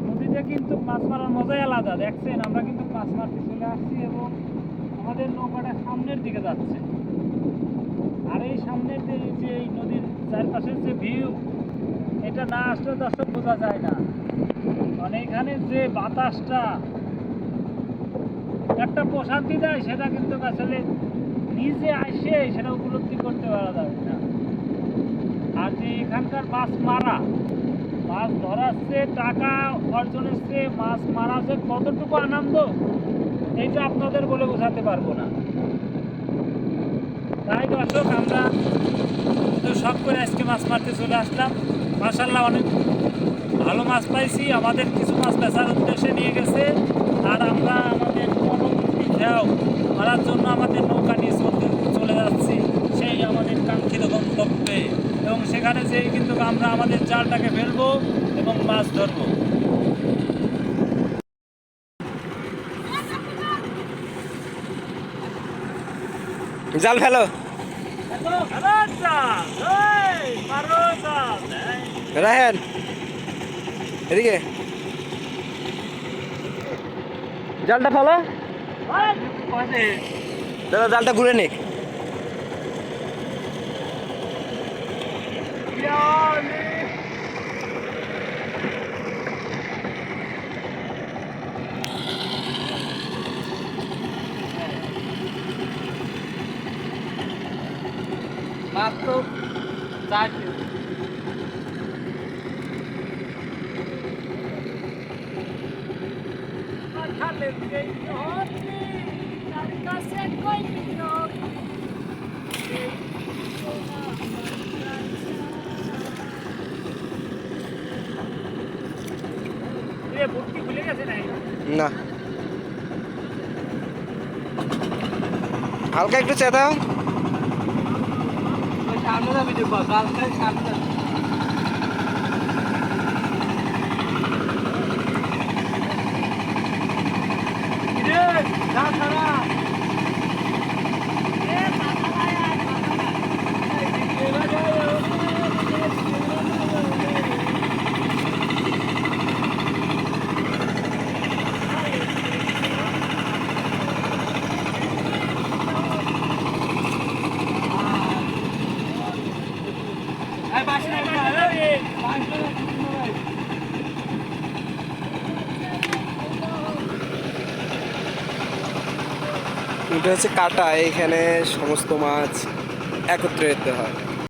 নদীতে কিন্তু মাছ মারার মজাই আলাদা। দেখছেন আমরা কিন্তু মাছ মারতে চলে আসছি এবং আমাদের নৌকাটা সামনের দিকে যাচ্ছে। আর এই সামনের যে এই নদীর চারপাশের যে ভিউ, এটা না আসলে দর্শক বোঝা যায় না। মানে এখানে যে বাতাসটা একটা প্রশান্তি দেয়, সেটা কিন্তু আসলে নিজে আসে সেটা উপলব্ধি করতে পারা যাবে না। আর যে এখানকার মাছ মারা, মাছ ধরার চেয়ে টাকা অর্জনের চেয়ে মাছ মারা যে কতটুকু আনন্দ, এইটা আপনাদের বলে বোঝাতে পারবো না। তাই দর্শক আমরা শুধু শখ করে আজকে মাছ মারতে চলে আসলাম। মাশাআল্লাহ অনেক ভালো মাছ পাইছি। আমাদের কিছু মাছ বেচার উদ্দেশ্যে নিয়ে গেছে, আর আমরা আমাদের পরবর্তী ঢেউ মারার জন্য আমাদের নৌকা নিয়ে চলে যাচ্ছি সেই আমাদের কাঙ্ক্ষিত গন্তব্যে। এবং সেখানে যেই কিন্তু আমরা আমাদের জালটাকে ফেলবো এবং মাছ ধরবো। জাল ফেলো, রাহেন এদিকে জালটা ফেলো। দাদা জালটা ঘুরে নে। মাত্র 4 না, হালকা একটু চেতাও। সামনে যাবি সামনে এটা হচ্ছে কাটা, এইখানে সমস্ত মাছ একত্রিত হয়।